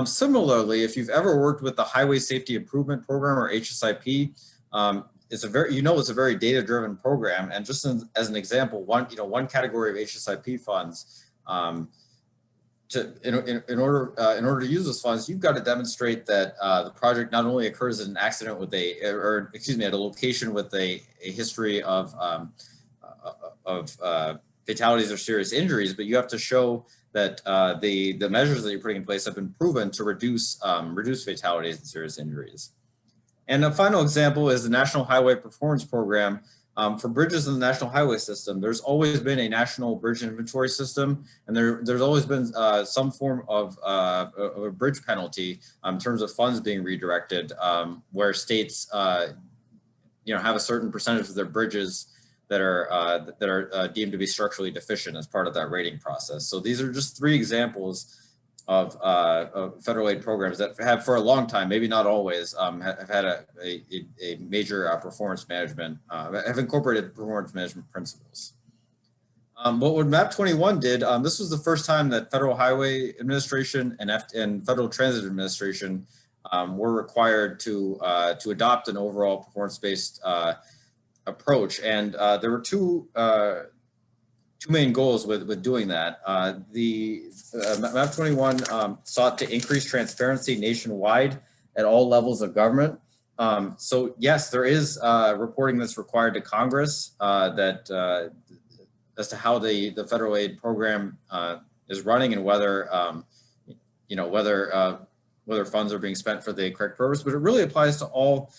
Similarly, if you've ever worked with the Highway Safety Improvement Program, or HSIP, it's a very data-driven program. And just as an example, one category of HSIP funds, in order to use those funds, you've got to demonstrate that the project not only occurs in an accident with at a location with a history of fatalities or serious injuries, but you have to show that the measures that you're putting in place have been proven to reduce fatalities and serious injuries. And a final example is the National Highway Performance Program, For bridges in the national highway system, there's always been a national bridge inventory system, and there's always been some form of a bridge penalty in terms of funds being redirected, where states, have a certain percentage of their bridges that are deemed to be structurally deficient as part of that rating process. So these are just 3 examples of federal aid programs that have for a long time, maybe not always, have had a major performance management, have incorporated performance management principles. But what MAP 21 did, this was the first time that Federal Highway Administration and Federal Transit Administration were required to adopt an overall performance-based approach. And there were two main goals with doing that. The MAP 21 sought to increase transparency nationwide at all levels of government. So yes, there is reporting that's required to Congress that as to how the federal aid program is running and whether whether funds are being spent for the correct purpose. But it really applies to all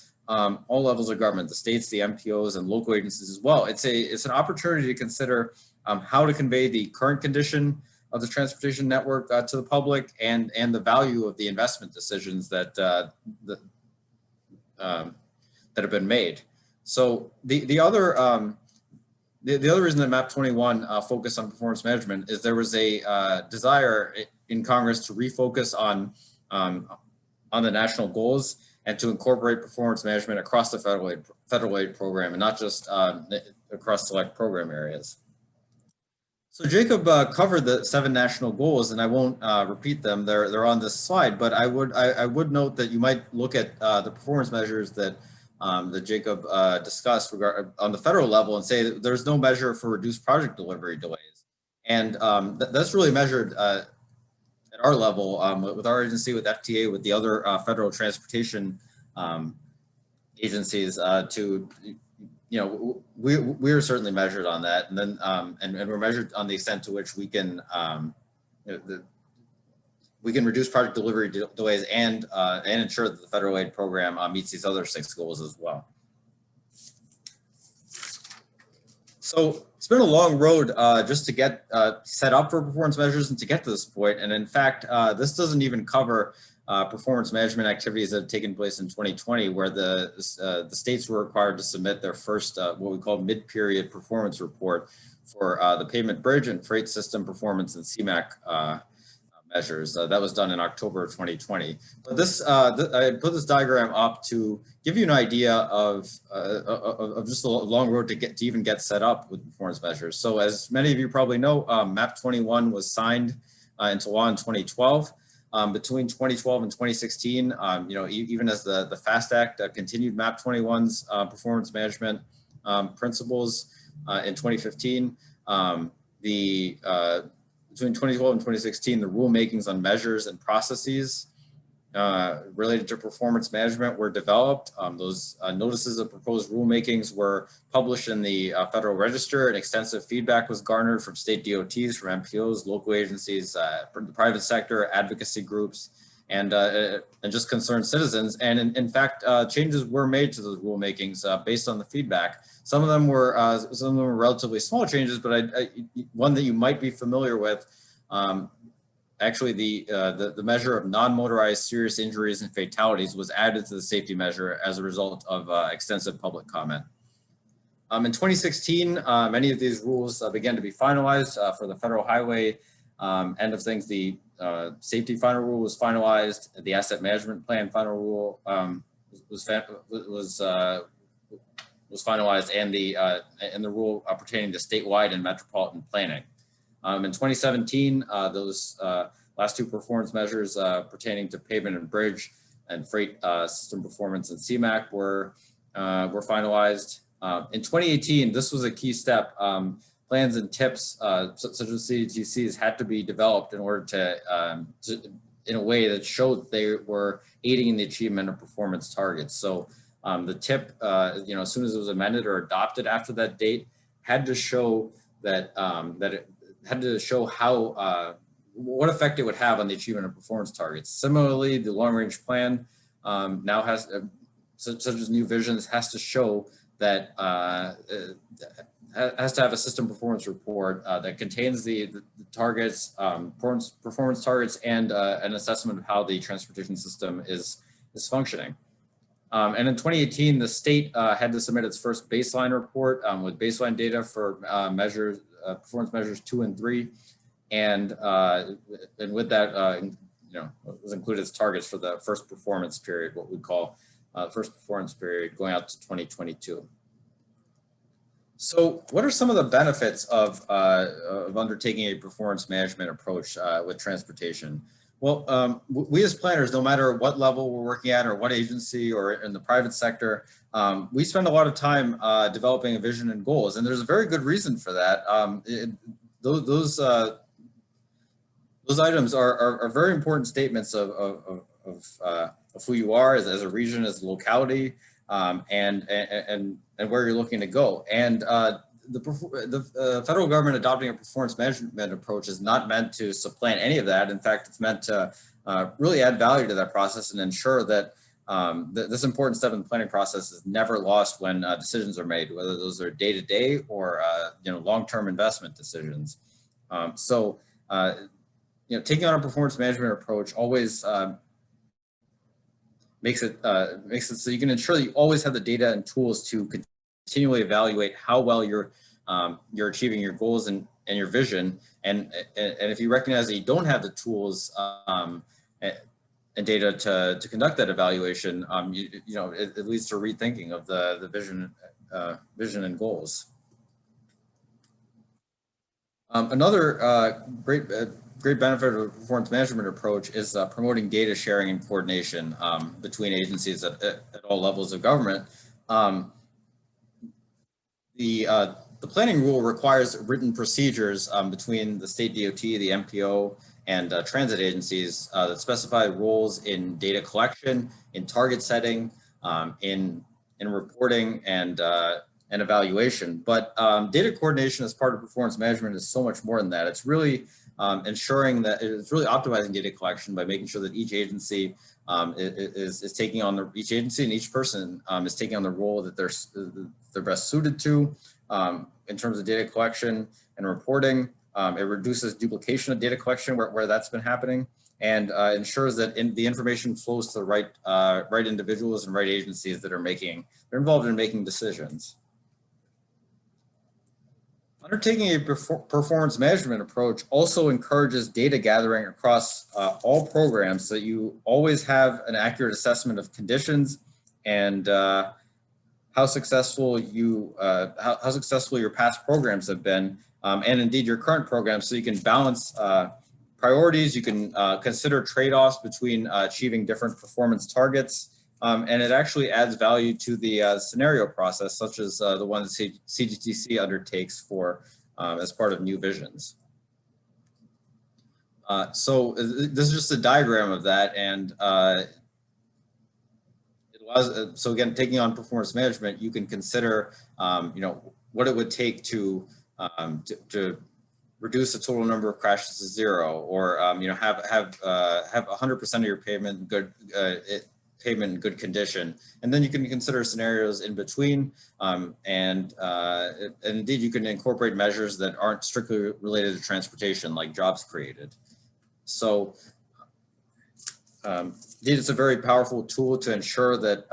levels of government, the states, the MPOs, and local agencies as well. It's an opportunity to consider how to convey the current condition of the transportation network to the public and the value of the investment decisions that have been made. So the other reason that MAP 21 focused on performance management is there was a desire in Congress to refocus on the national goals and to incorporate performance management across the federal aid program and not just across select program areas. So Jacob covered the 7 national goals, and I won't repeat them. They're on this slide, but I would note that you might look at the performance measures that Jacob discussed on the federal level and say that there's no measure for reduced project delivery delays, and that's really measured at our level with our agency, with FTA, with the other federal transportation agencies to. We are certainly measured on that, and then and we're measured on the extent to which we can reduce project delivery delays and ensure that the federal aid program meets these other 6 goals as well. So it's been a long road just to get set up for performance measures and to get to this point. And in fact, this doesn't even cover performance management activities that have taken place in 2020, where the states were required to submit their first what we call mid-period performance report for the pavement, bridge, and freight system performance and CMAQ measures. That was done in October of 2020. But this, I put this diagram up to give you an idea of just a long road to even get set up with performance measures. So as many of you probably know, MAP 21 was signed into law in 2012. Between 2012 and 2016, even as the FAST Act continued MAP 21's performance management principles in 2015, between 2012 and 2016, the rulemakings on measures and processes related to performance management were developed. Those notices of proposed rulemakings were published in the Federal Register, and extensive feedback was garnered from state DOTs, from MPOs, local agencies, from the private sector, advocacy groups, and just concerned citizens. And in fact, changes were made to those rulemakings based on the feedback. Some of them were relatively small changes, but one that you might be familiar with. Actually, the measure of non-motorized serious injuries and fatalities was added to the safety measure as a result of extensive public comment. In 2016, many of these rules began to be finalized for the federal highway end of things. The safety final rule was finalized. The asset management plan final rule was finalized, and the rule pertaining to statewide and metropolitan planning. In 2017, those last 2 performance measures pertaining to pavement and bridge and freight system performance and CMAQ were finalized. In 2018, this was a key step. Plans and tips such as CDTCs had to be developed in order to in a way that showed they were aiding in the achievement of performance targets. So the tip, as soon as it was amended or adopted after that date, had to show that it had to show how what effect it would have on the achievement of performance targets. Similarly, the long-range plan now has, such as New Visions, has to show that has to have a system performance report that contains the targets, performance targets, and an assessment of how the transportation system is functioning. And in 2018, the state had to submit its first baseline report with baseline data for performance measures 2 and 3, and with that, was included as targets for the first performance period, what we call first performance period going out to 2022. So what are some of the benefits of undertaking a performance management approach with transportation? Well, we as planners, no matter what level we're working at or what agency or in the private sector, we spend a lot of time developing a vision and goals. And there's a very good reason for that. Those items are very important statements of who you are as a region, as a locality, and where you're looking to go. And the federal government adopting a performance management approach is not meant to supplant any of that. In fact, it's meant to really add value to that process and ensure that this important step in the planning process is never lost when decisions are made, whether those are day-to-day or long-term investment decisions. Taking on a performance management approach always makes it so you can ensure that you always have the data and tools to continually evaluate how well you're achieving your goals and your vision. And if you recognize that you don't have the tools and data to conduct that evaluation, it leads to rethinking of the vision and goals. Another great benefit of a performance management approach is promoting data sharing and coordination between agencies at all levels of government. The planning rule requires written procedures between the state DOT, the MPO, and transit agencies that specify roles in data collection, in target setting, in reporting, and evaluation. But data coordination as part of performance management is so much more than that. It's really ensuring that it's really optimizing data collection by making sure that each agency is taking on each agency and each person is taking on the role that they're best suited to in terms of data collection and reporting. It reduces duplication of data collection where that's been happening, and ensures that the information flows to the right individuals and right agencies that are involved in making decisions. Undertaking a performance management approach also encourages data gathering across all programs so that you always have an accurate assessment of conditions and how successful your past programs have been, and indeed your current programs, so you can balance priorities. You can consider trade-offs between achieving different performance targets. And it actually adds value to the scenario process, such as the one that CDTC undertakes as part of new visions. So this is just a diagram of that, and it allows. So again, taking on performance management, you can consider, what it would take to reduce the total number of crashes to 0, or have 100% of your pavement in good condition, and then you can consider scenarios in between, and indeed you can incorporate measures that aren't strictly related to transportation, like jobs created. So indeed, it's a very powerful tool to ensure that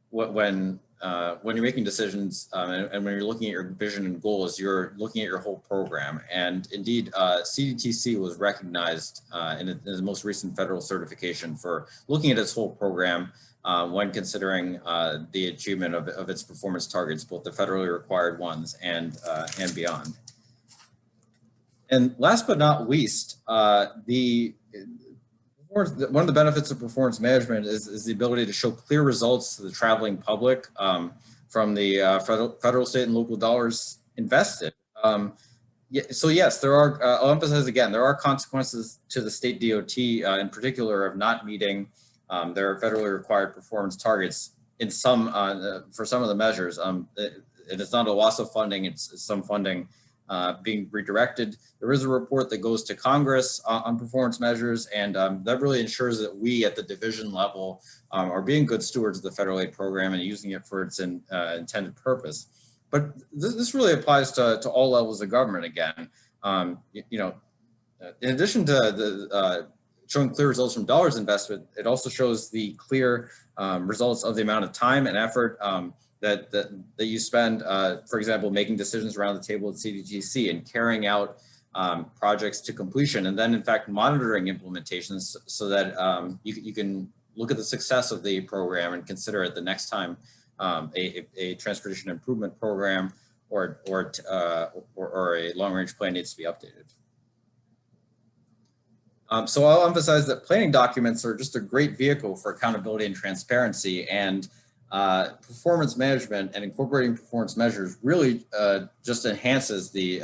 when you're making decisions and when you're looking at your vision and goals, you're looking at your whole program. And indeed, CDTC was recognized in the most recent federal certification for looking at its whole program when considering the achievement of its performance targets, both the federally required ones and beyond. And last but not least, one of the benefits of performance management is the ability to show clear results to the traveling public from the federal, state, and local dollars invested. So yes, there are, I'll emphasize again, there are consequences to the state DOT in particular of not meeting their federally required performance targets in for some of the measures. It's not a loss of funding, it's some funding being redirected. There is a report that goes to Congress on performance measures, and that really ensures that we at the division level are being good stewards of the federal aid program and using it for its intended purpose. But this really applies to all levels of government again. In addition to the showing clear results from dollars investment, it also shows the clear results of the amount of time and effort that you spend, for example, making decisions around the table at CDTC and carrying out projects to completion, and then in fact monitoring implementations so that you can look at the success of the program and consider it the next time a transportation improvement program or a long-range plan needs to be updated. So I'll emphasize that planning documents are just a great vehicle for accountability and transparency, and performance management and incorporating performance measures really just enhances the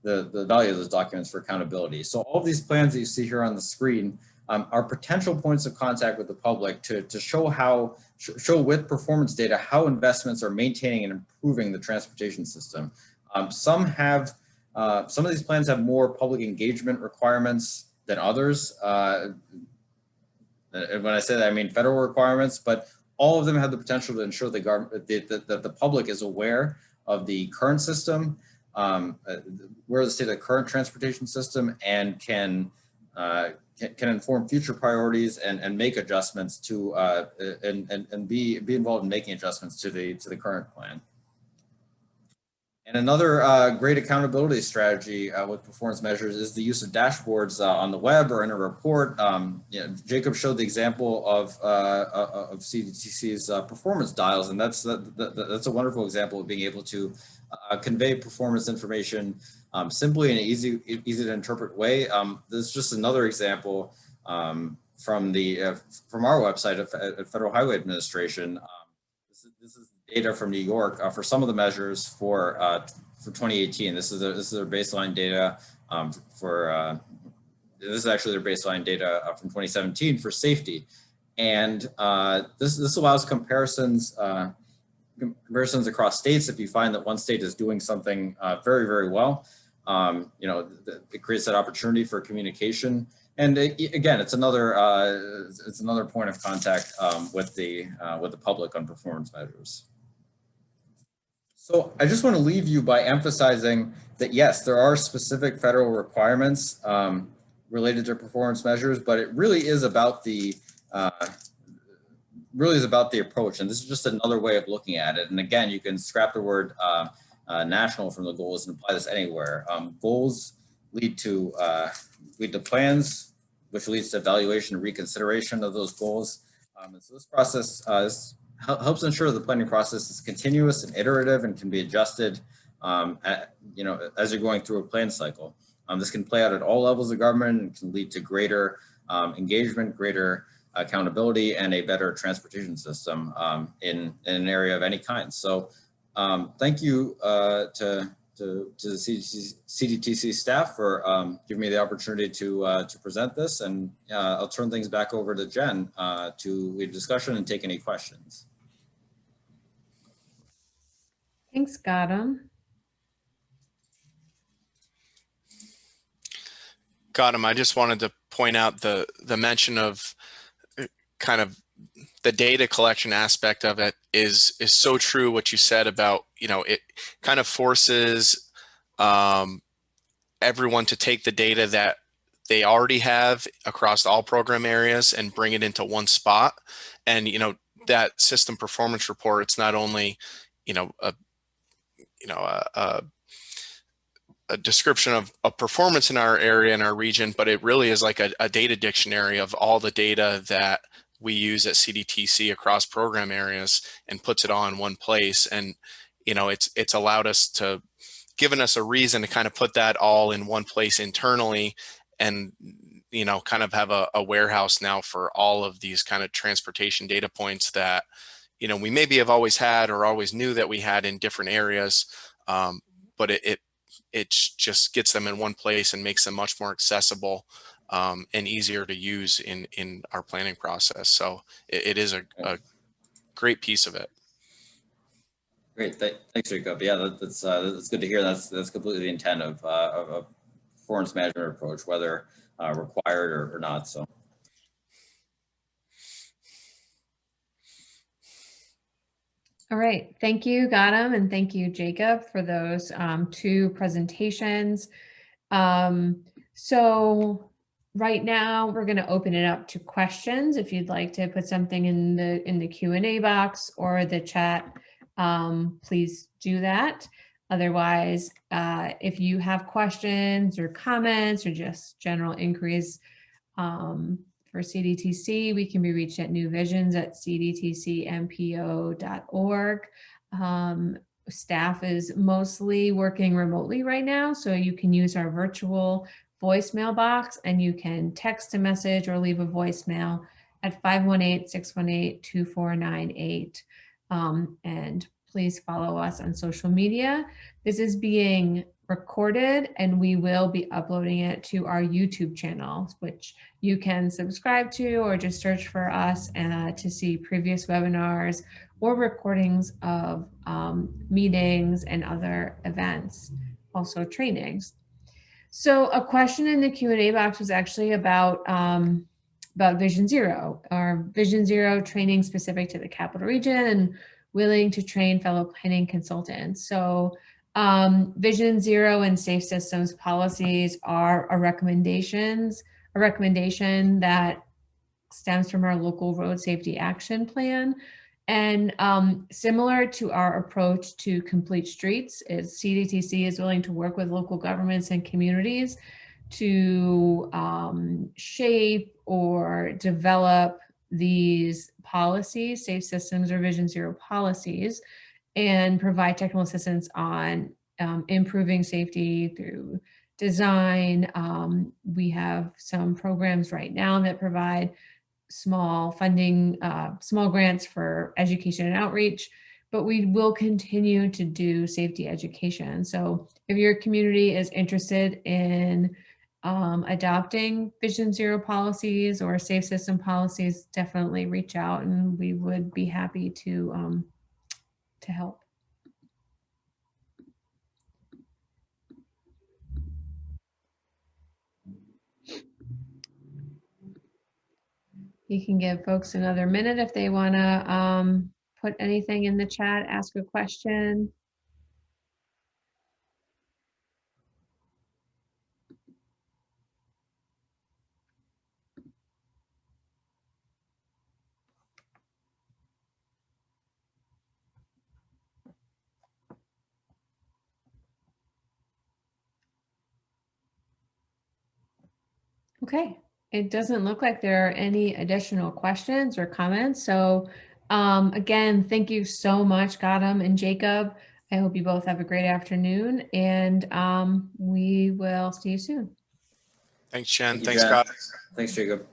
value of those documents for accountability. So all of these plans that you see here on the screen are potential points of contact with the public to show with performance data how investments are maintaining and improving the transportation system. Some of these plans have more public engagement requirements than others. And when I say that, I mean federal requirements, but all of them have the potential to ensure the government, that the public is aware of the current system, where the state of the current transportation system, and can inform future priorities and make adjustments to and be involved in making adjustments to the current plan. And another great accountability strategy with performance measures is the use of dashboards on the web or in a report. Jacob showed the example of CDTC's performance dials, and that's a wonderful example of being able to convey performance information simply in an easy to interpret way. This is just another example from our website at Federal Highway Administration. This is data from New York for some of the measures for 2018. This is their baseline data this is actually their baseline data from 2017 for safety, and this allows comparisons across states. If you find that one state is doing something very well, it creates that opportunity for communication. And again, it's another point of contact with the public on performance measures. So I just want to leave you by emphasizing that yes, there are specific federal requirements related to performance measures, but it really is about the approach, and this is just another way of looking at it. And again, you can scrap the word national from the goals and apply this anywhere. Goals lead to plans, which leads to evaluation and reconsideration of those goals. And so this process helps ensure the planning process is continuous and iterative and can be adjusted as you're going through a plan cycle. This can play out at all levels of government and can lead to greater engagement, greater accountability, and a better transportation system in an area of any kind. So thank you to the CDTC staff for giving me the opportunity to present this, and I'll turn things back over to Jen to lead a discussion and take any questions. Thanks, Gautam. Gautam, I just wanted to point out the mention of kind of the data collection aspect of it is so true. What you said about, it kind of forces everyone to take the data that they already have across all program areas and bring it into one spot. And, that system performance report, it's not only, a description of performance in our area, in our region, but it really is like a data dictionary of all the data that we use at CDTC across program areas, and puts it all in one place. And, it's allowed us to, given us a reason to kind of put that all in one place internally, and, kind of have a warehouse now for all of these kind of transportation data points that, we maybe have always had or always knew that we had in different areas. But it just gets them in one place and makes them much more accessible and easier to use in our planning process. So it is a great piece of it. Great, thanks, Jacob. Yeah, that's good to hear. That's completely the intent of a performance management approach, whether required or not. So. All right, thank you, Gautam, and thank you, Jacob, for those two presentations. So right now we're going to open it up to questions. If you'd like to put something in the Q&A box or the chat, please do that. Otherwise, if you have questions or comments or just general inquiries for CDTC, we can be reached at newvisions@cdtcmpo.org. Staff is mostly working remotely right now, so you can use our virtual voicemail box and you can text a message or leave a voicemail at 518-618-2498. And please follow us on social media. This is being recorded and we will be uploading it to our YouTube channel, which you can subscribe to or just search for us to see previous webinars or recordings of meetings and other events, also trainings. So a question in the Q&A box was actually about Vision Zero, or Vision Zero training specific to the Capital Region and willing to train fellow planning consultants. So Vision Zero and safe systems policies are a recommendation that stems from our local road safety action plan. And similar to our approach to complete streets, is CDTC is willing to work with local governments and communities to shape or develop these policies, safe systems or Vision Zero policies, and provide technical assistance on improving safety through design. We have some programs right now that provide small funding, small grants for education and outreach, but we will continue to do safety education. So if your community is interested in adopting Vision Zero policies or safe system policies, definitely reach out and we would be happy to help. You can give folks another minute if they want to put anything in the chat, ask a question. Okay, it doesn't look like there are any additional questions or comments. So again, thank you so much, Gautam and Jacob. I hope you both have a great afternoon and we will see you soon. Thanks, Jen. Thank you, Thanks, Jen. Scott. Thanks, Jacob.